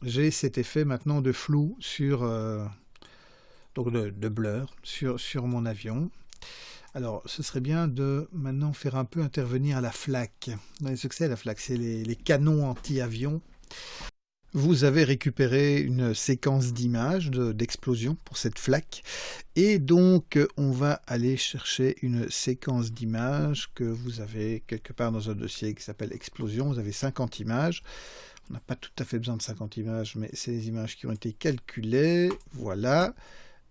j'ai cet effet maintenant de flou sur, donc de blur sur mon avion. Alors, ce serait bien de maintenant faire un peu intervenir la FLAC. Vous savez ce que c'est la FLAC? C'est les canons anti-avions. Vous avez récupéré une séquence d'images d'explosion pour cette flaque et donc on va aller chercher une séquence d'images que vous avez quelque part dans un dossier qui s'appelle explosion. Vous avez 50 images. On n'a pas tout à fait besoin de 50 images, mais c'est les images qui ont été calculées. Voilà.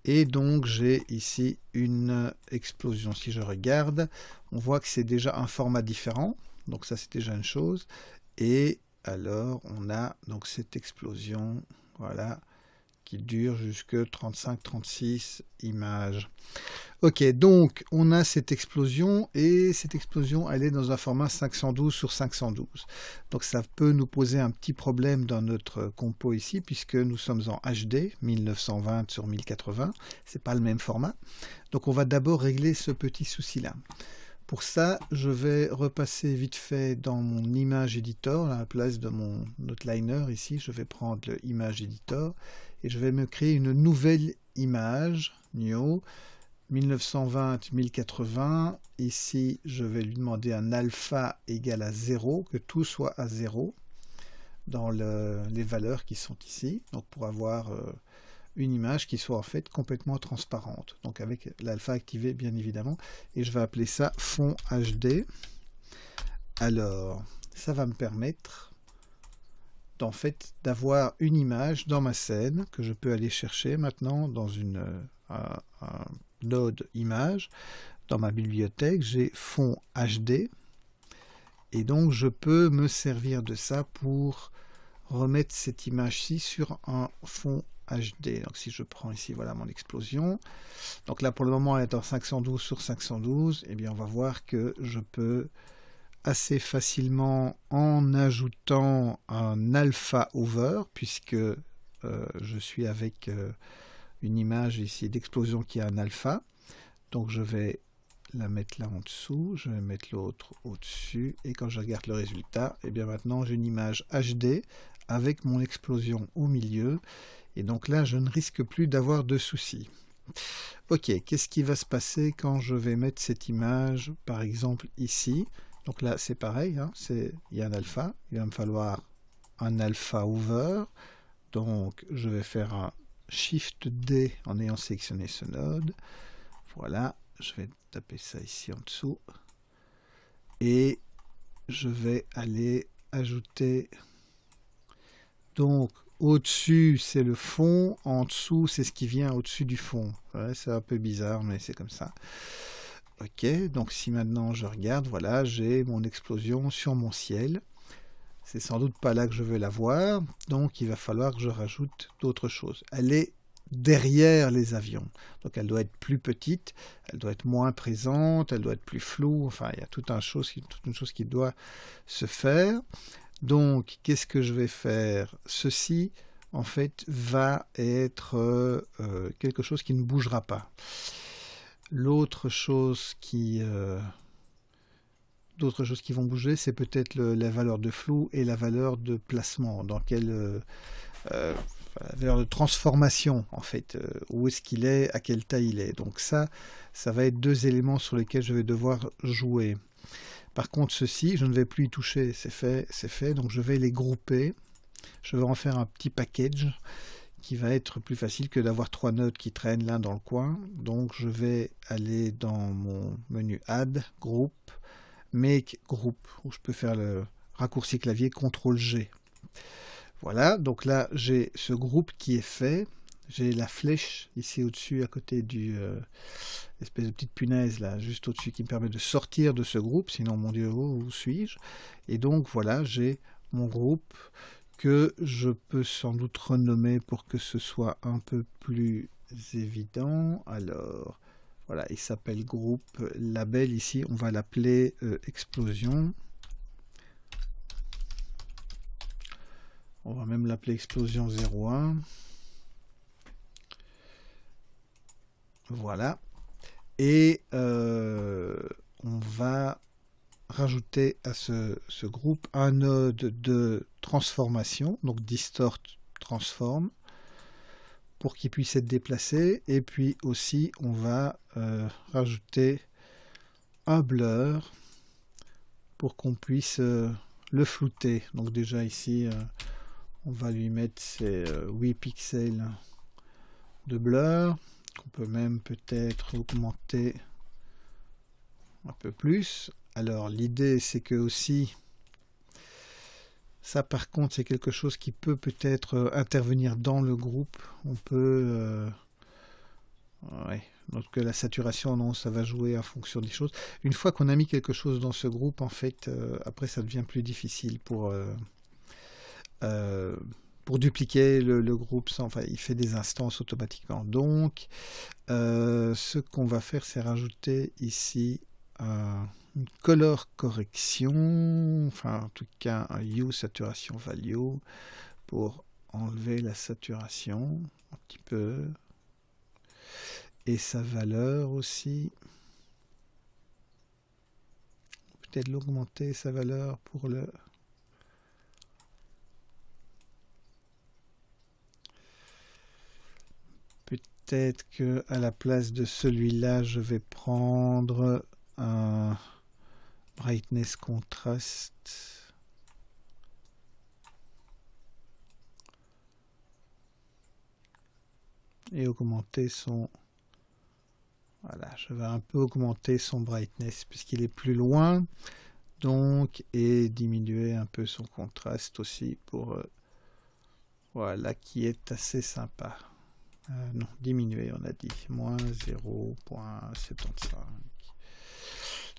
Et donc j'ai ici une explosion. Si je regarde, on voit que c'est déjà un format différent. Donc ça c'est déjà une chose. Et alors on a donc cette explosion, voilà, qui dure jusque 35-36 images. Ok, donc on a cette explosion et cette explosion elle est dans un format 512 sur 512. Donc ça peut nous poser un petit problème dans notre compo ici puisque nous sommes en HD 1920 sur 1080, c'est pas le même format. Donc on va d'abord régler ce petit souci là. Pour ça, je vais repasser vite fait dans mon Image Editor, à la place de mon outliner ici, je vais prendre le Image Editor et je vais me créer une nouvelle image, New, 1920-1080. Ici, je vais lui demander un alpha égal à 0, que tout soit à 0 dans les valeurs qui sont ici, donc pour avoir une image qui soit en fait complètement transparente, donc avec l'alpha activé bien évidemment, et je vais appeler ça fond HD. Alors ça va me permettre en fait d'avoir une image dans ma scène que je peux aller chercher maintenant dans un node image. Dans ma bibliothèque j'ai fond HD et donc je peux me servir de ça pour remettre cette image-ci sur un fond HD. Donc si je prends ici, voilà mon explosion. Donc là pour le moment elle est en 512 sur 512. Et bien on va voir que je peux assez facilement, en ajoutant un alpha over, puisque je suis avec une image ici d'explosion qui a un alpha. Donc je vais la mettre là en dessous, je vais mettre l'autre au-dessus, et quand je regarde le résultat, et bien maintenant j'ai une image HD avec mon explosion au milieu. Et donc là, je ne risque plus d'avoir de soucis. Ok, qu'est-ce qui va se passer quand je vais mettre cette image, par exemple, ici? Donc là, c'est pareil, hein, il y a un alpha. Il va me falloir un alpha over. Donc, je vais faire un Shift D en ayant sélectionné ce node. Voilà, je vais taper ça ici en dessous. Et je vais aller ajouter... Donc, au-dessus, c'est le fond. En dessous, c'est ce qui vient au-dessus du fond. Ouais, c'est un peu bizarre, mais c'est comme ça. Ok, donc si maintenant je regarde, voilà, j'ai mon explosion sur mon ciel. C'est sans doute pas là que je veux la voir. Donc, il va falloir que je rajoute d'autres choses. Elle est derrière les avions. Donc, elle doit être plus petite, elle doit être moins présente, elle doit être plus floue. Enfin, il y a toute une chose qui doit se faire. Donc, qu'est-ce que je vais faire? Ceci, en fait, va être quelque chose qui ne bougera pas. L'autre chose d'autres choses qui vont bouger, c'est peut-être la valeur de flou et la valeur de placement. Dans quelle la valeur de transformation, en fait. Où est-ce qu'il est, à quelle taille il est. Donc ça va être deux éléments sur lesquels je vais devoir jouer. Par contre, ceci, je ne vais plus y toucher, c'est fait, donc je vais les grouper. Je vais en faire un petit package qui va être plus facile que d'avoir trois nodes qui traînent l'un dans le coin. Donc je vais aller dans mon menu Add, Group, Make Group, où je peux faire le raccourci clavier CTRL-G. Voilà, donc là j'ai ce groupe qui est fait. J'ai la flèche ici au-dessus à côté du espèce de petite punaise là, juste au-dessus qui me permet de sortir de ce groupe, sinon mon Dieu, où suis-je? Et donc voilà, j'ai mon groupe que je peux sans doute renommer pour que ce soit un peu plus évident. Alors voilà, il s'appelle groupe label ici, on va l'appeler explosion. On va même l'appeler explosion 01. Voilà. Et on va rajouter à ce groupe un node de transformation, donc distort transform pour qu'il puisse être déplacé. Et puis aussi, on va rajouter un blur pour qu'on puisse le flouter. Donc déjà ici, on va lui mettre ces 8 pixels de blur, qu'on peut même peut-être augmenter un peu plus. Alors l'idée c'est que aussi, ça par contre c'est quelque chose qui peut peut-être intervenir dans le groupe. On peut... ouais. Donc la saturation, non, ça va jouer en fonction des choses. Une fois qu'on a mis quelque chose dans ce groupe, en fait, après ça devient plus difficile pour dupliquer le groupe. Enfin, il fait des instances automatiquement. Donc, ce qu'on va faire, c'est rajouter ici une color correction, enfin en tout cas un hue saturation value pour enlever la saturation un petit peu. Et sa valeur aussi. Peut-être l'augmenter, sa valeur, pour le... Peut-être que à la place de celui-là, je vais prendre un brightness contrast. Et augmenter son... Voilà, je vais un peu augmenter son brightness puisqu'il est plus loin, donc, et diminuer un peu son contraste aussi pour, voilà, qui est assez sympa. Non, diminuer, on a dit, moins 0,75.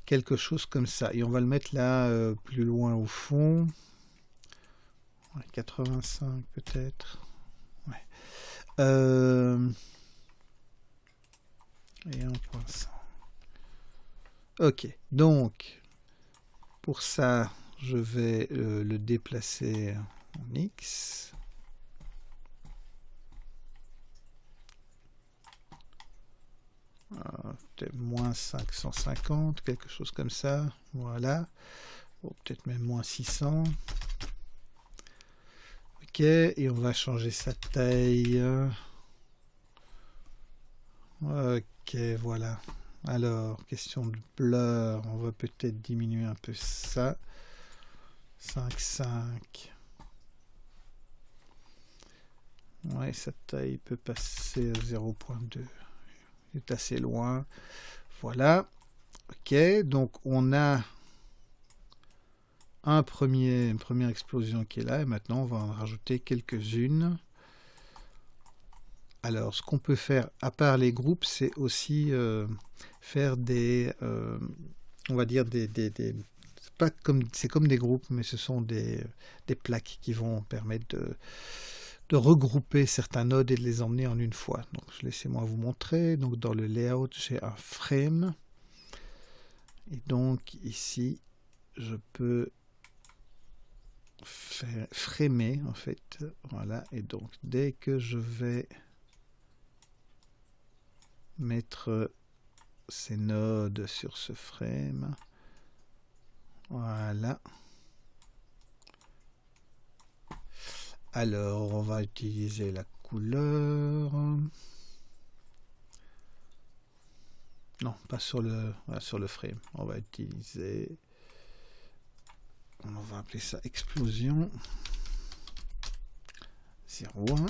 Quelque chose comme ça. Et on va le mettre là, plus loin au fond. 85 peut-être. Ouais. Et 1.5. Ok, donc pour ça, je vais le déplacer en X. Peut-être moins 550, quelque chose comme ça. Voilà. Peut-être même moins 600. Ok, et on va changer sa taille. Ok, voilà. Alors, question de blur, on va peut-être diminuer un peu ça. 5,5. Ouais, sa taille peut passer à 0,2. Il est assez loin. Voilà. Ok, donc on a une première explosion qui est là. Et maintenant, on va en rajouter quelques-unes. Alors, ce qu'on peut faire, à part les groupes, c'est aussi faire des, on va dire c'est comme des groupes, mais ce sont des plaques qui vont permettre de regrouper certains nodes et de les emmener en une fois. Donc, laissez-moi vous montrer. Donc, dans le layout, j'ai un frame. Et donc, ici, je peux faire framer, en fait. Voilà. Et donc, dès que je vais mettre ces nodes sur ce frame, voilà. Alors, on va utiliser la couleur. Non, pas sur le, voilà, sur le frame. On va utiliser, on va appeler ça explosion 0,1.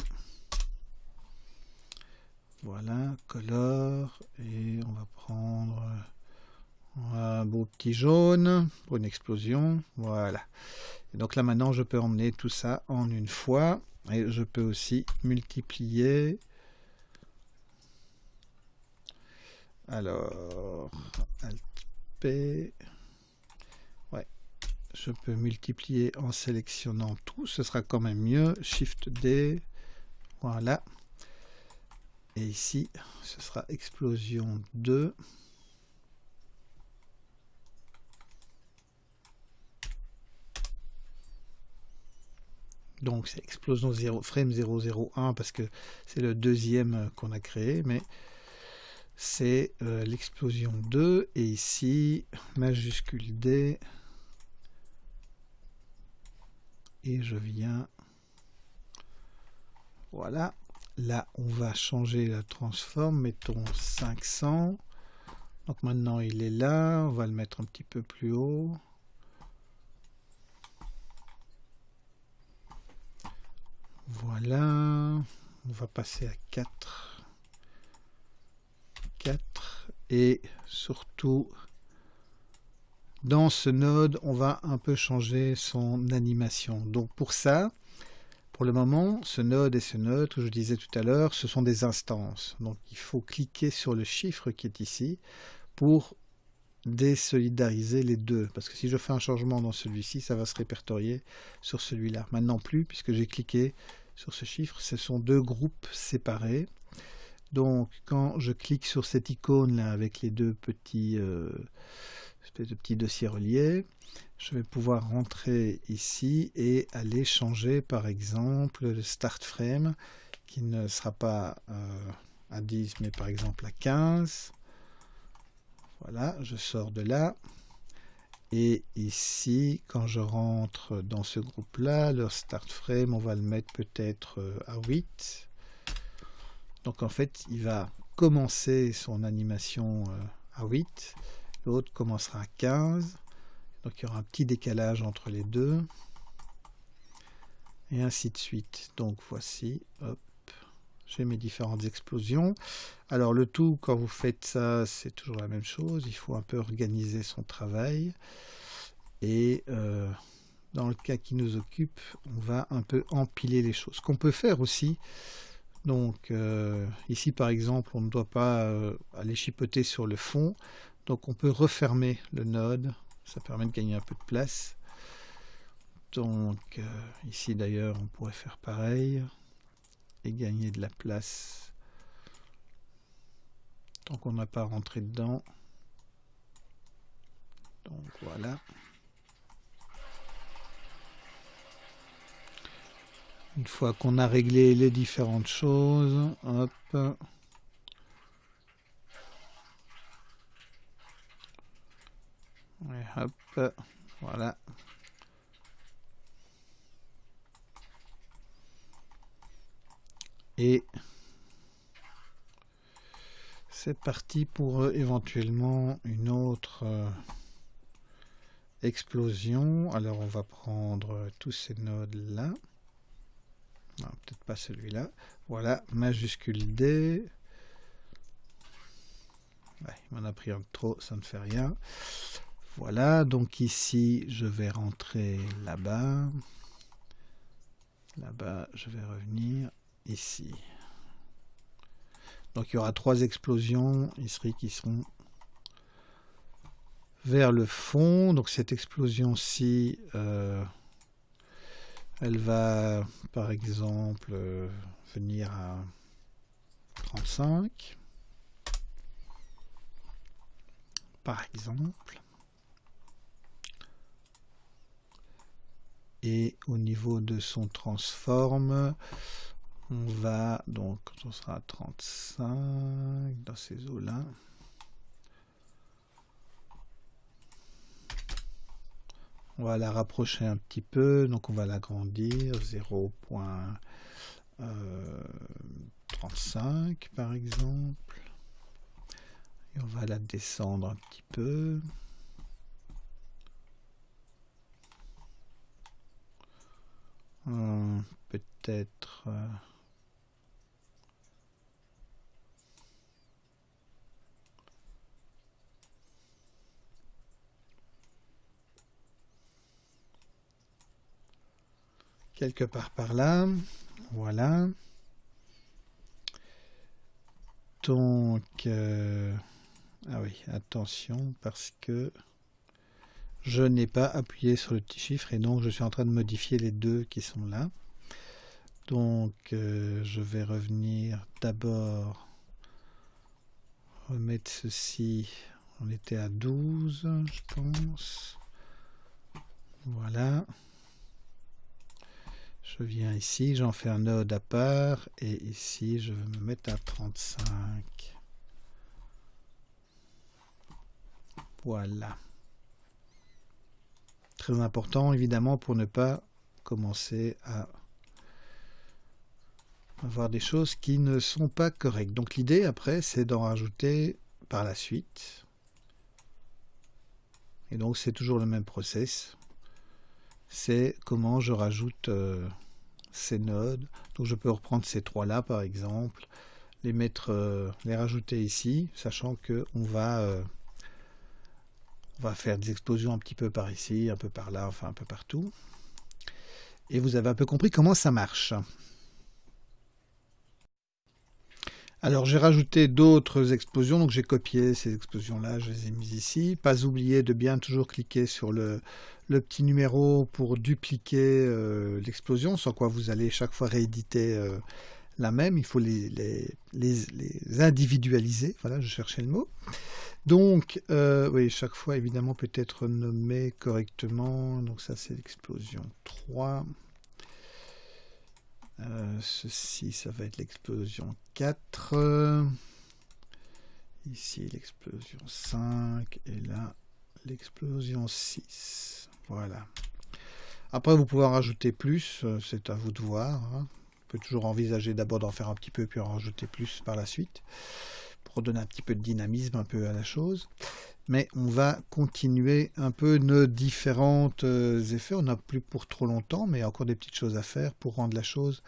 Voilà, color, et on va prendre un beau petit jaune pour une explosion. Voilà. Et donc là maintenant je peux emmener tout ça en une fois, et je peux aussi multiplier. Alors, Alt P, ouais, je peux multiplier en sélectionnant tout, ce sera quand même mieux. Shift D, voilà. Et ici, ce sera explosion 2. Donc c'est explosion 0, frame 001 parce que c'est le deuxième qu'on a créé, mais c'est l'explosion 2. Et ici, majuscule D. Et je viens Voilà. Là, on va changer la transform. Mettons 500. Donc maintenant, il est là. On va le mettre un petit peu plus haut. Voilà. On va passer à 4. 4. Et surtout, dans ce node, on va un peu changer son animation. Donc pour ça, pour le moment, ce node et ce node que je disais tout à l'heure, ce sont des instances. Donc il faut cliquer sur le chiffre qui est ici pour désolidariser les deux. Parce que si je fais un changement dans celui-ci, ça va se répertorier sur celui-là. Maintenant plus, puisque j'ai cliqué sur ce chiffre, ce sont deux groupes séparés. Donc quand je clique sur cette icône là avec les deux petits espèce de petits dossiers reliés, je vais pouvoir rentrer ici et aller changer par exemple le start frame qui ne sera pas à 10 mais par exemple à 15. Voilà, je sors de là. Et ici, quand je rentre dans ce groupe-là, leur start frame, on va le mettre peut-être à 8. Donc en fait, il va commencer son animation à 8. L'autre commencera à 15. Donc il y aura un petit décalage entre les deux. Et ainsi de suite. Donc voici, hop, j'ai mes différentes explosions. Alors le tout, quand vous faites ça, c'est toujours la même chose. Il faut un peu organiser son travail. Et dans le cas qui nous occupe, on va un peu empiler les choses. Ce qu'on peut faire aussi, donc ici par exemple, on ne doit pas aller chipoter sur le fond. Donc on peut refermer le node. Ça permet de gagner un peu de place. Donc ici d'ailleurs, on pourrait faire pareil et gagner de la place. Tant qu'on n'a pas rentré dedans. Donc voilà. Une fois qu'on a réglé les différentes choses, hop. Et hop, voilà. Et c'est parti pour éventuellement une autre explosion. Alors on va prendre tous ces nodes là. Non, peut-être pas celui-là. Voilà, majuscule D. Ouais, il m'en a pris un de trop, ça ne fait rien. Voilà, donc ici, je vais rentrer là-bas. Là-bas, je vais revenir ici. Donc il y aura 3 explosions ici qui seront vers le fond. Donc cette explosion-ci, elle va par exemple venir à 35. Par exemple. Et au niveau de son transform, on va donc, quand on sera à 35 dans ces eaux-là, on va la rapprocher un petit peu, donc on va l'agrandir, 0.35 par exemple. Et on va la descendre un petit peu. Peut-être quelque part par là. Voilà. Donc, ah oui, attention, parce que je n'ai pas appuyé sur le petit chiffre et donc je suis en train de modifier les deux qui sont là. Donc, je vais revenir d'abord remettre ceci. On était à 12, je pense. Voilà. Je viens ici, j'en fais un node à part et ici je vais me mettre à 35. Voilà. Très important évidemment pour ne pas commencer à avoir des choses qui ne sont pas correctes. Donc l'idée après, c'est d'en rajouter par la suite. Et donc c'est toujours le même process. C'est comment je rajoute ces nodes. Donc je peux reprendre ces trois-là par exemple, les mettre, les rajouter ici, sachant que on va faire des explosions un petit peu par ici, un peu par là, enfin un peu partout. Et vous avez un peu compris comment ça marche. Alors j'ai rajouté d'autres explosions, donc j'ai copié ces explosions-là, je les ai mises ici. Pas oublier de bien toujours cliquer sur le petit numéro pour dupliquer l'explosion, sans quoi vous allez chaque fois rééditer la même. Il faut les individualiser, voilà, je cherchais le mot. Donc, oui, chaque fois évidemment peut être nommé correctement. Donc ça c'est l'explosion 3. Ceci, ça va être l'explosion 4. Ici, l'explosion 5. Et là, l'explosion 6. Voilà. Après, vous pouvez en rajouter plus. C'est à vous de voir. Hein. On peut toujours envisager d'abord d'en faire un petit peu, puis en rajouter plus par la suite. Pour donner un petit peu de dynamisme un peu à la chose. Mais on va continuer un peu nos différents effets. On n'a plus pour trop longtemps, mais il y a encore des petites choses à faire pour rendre la chose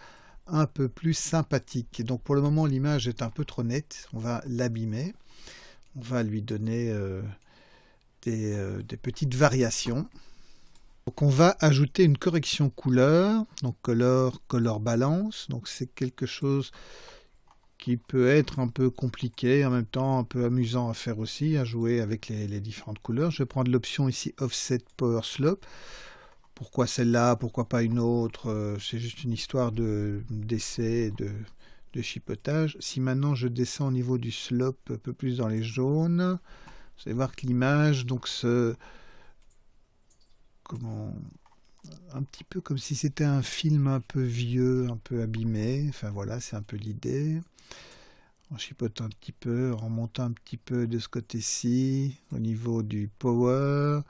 un peu plus sympathique. Et donc pour le moment, l'image est un peu trop nette. On va l'abîmer. On va lui donner des petites variations. Donc on va ajouter une correction couleur. Donc color balance. Donc c'est quelque chose qui peut être un peu compliqué, en même temps un peu amusant à faire aussi, à jouer avec les différentes couleurs. Je vais prendre l'option ici Offset Power Slope. Pourquoi celle-là, pourquoi pas une autre? C'est juste une histoire d'essai, de chipotage. Si maintenant je descends au niveau du slope un peu plus dans les jaunes, vous allez voir que l'image donc un petit peu comme si c'était un film un peu vieux, un peu abîmé. Enfin voilà, c'est un peu l'idée. En chipotant un petit peu, en remontant un petit peu de ce côté-ci, au niveau du power.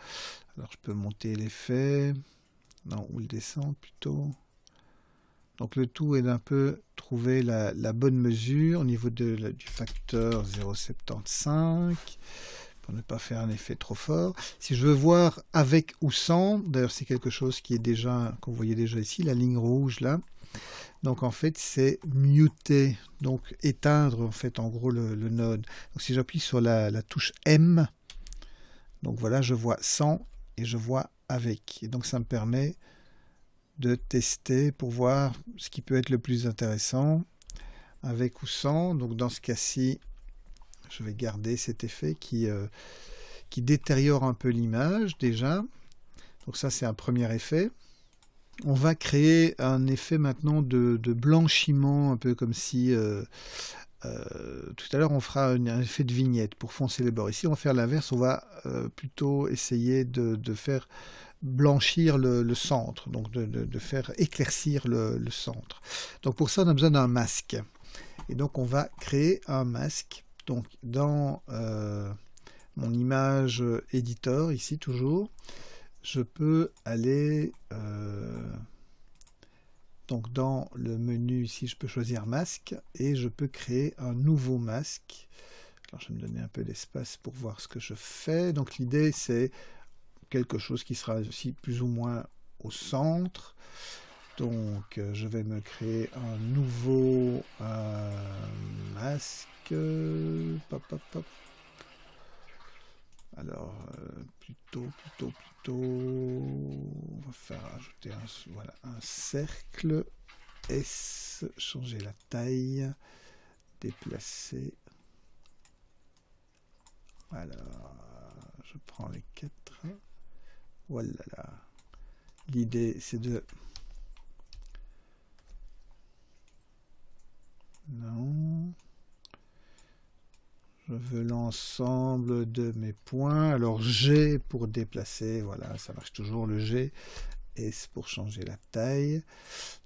Alors je peux monter l'effet, non, ou le descendre plutôt. Donc le tout est d'un peu trouver la bonne mesure au niveau du facteur 0,75 pour ne pas faire un effet trop fort. Si je veux voir avec ou sans, d'ailleurs c'est quelque chose qui est déjà, que vous voyez déjà ici, la ligne rouge là. Donc en fait c'est muter, donc éteindre en fait en gros le node. Donc si j'appuie sur la touche M, donc voilà je vois sans et je vois avec. Et donc ça me permet de tester pour voir ce qui peut être le plus intéressant avec ou sans. Donc dans ce cas-ci je vais garder cet effet qui détériore un peu l'image déjà. Donc ça c'est un premier effet. On va créer un effet maintenant de blanchiment, un peu comme si tout à l'heure on fera un effet de vignette pour foncer les bords. Ici on va faire l'inverse, on va plutôt essayer de faire blanchir le centre, donc de faire éclaircir le centre. Donc pour ça on a besoin d'un masque. Et donc on va créer un masque. Donc dans mon image editor, ici toujours, je peux aller donc dans le menu ici, je peux choisir masque et je peux créer un nouveau masque. Alors je vais me donner un peu d'espace pour voir ce que je fais. Donc l'idée c'est quelque chose qui sera aussi plus ou moins au centre. Donc je vais me créer un nouveau masque. Pop, pop, pop. Alors, plutôt, on va faire ajouter un cercle S, changer la taille, déplacer. Alors, je prends les 4. Voilà. L'idée, c'est de... Non... Je veux l'ensemble de mes points. Alors G pour déplacer, voilà, ça marche toujours le G. S pour changer la taille.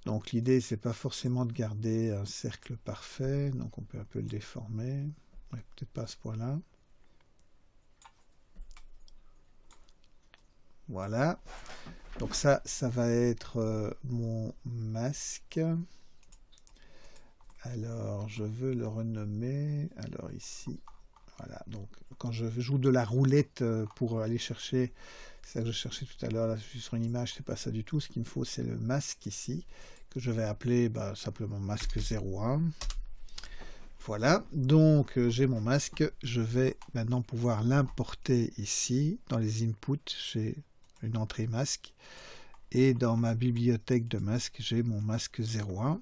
Donc l'idée, c'est pas forcément de garder un cercle parfait. Donc on peut un peu le déformer. Ouais, peut-être pas à ce point-là. Voilà. Donc ça va être mon masque. Alors, je veux le renommer. Alors ici, voilà. Donc, quand je joue de la roulette pour aller chercher, c'est ça que je cherchais tout à l'heure. Là, je suis sur une image, c'est pas ça du tout. Ce qu'il me faut, c'est le masque ici, que je vais appeler simplement masque 01. Voilà. Donc, j'ai mon masque. Je vais maintenant pouvoir l'importer ici dans les inputs. J'ai une entrée masque. Et dans ma bibliothèque de masques, j'ai mon masque 01.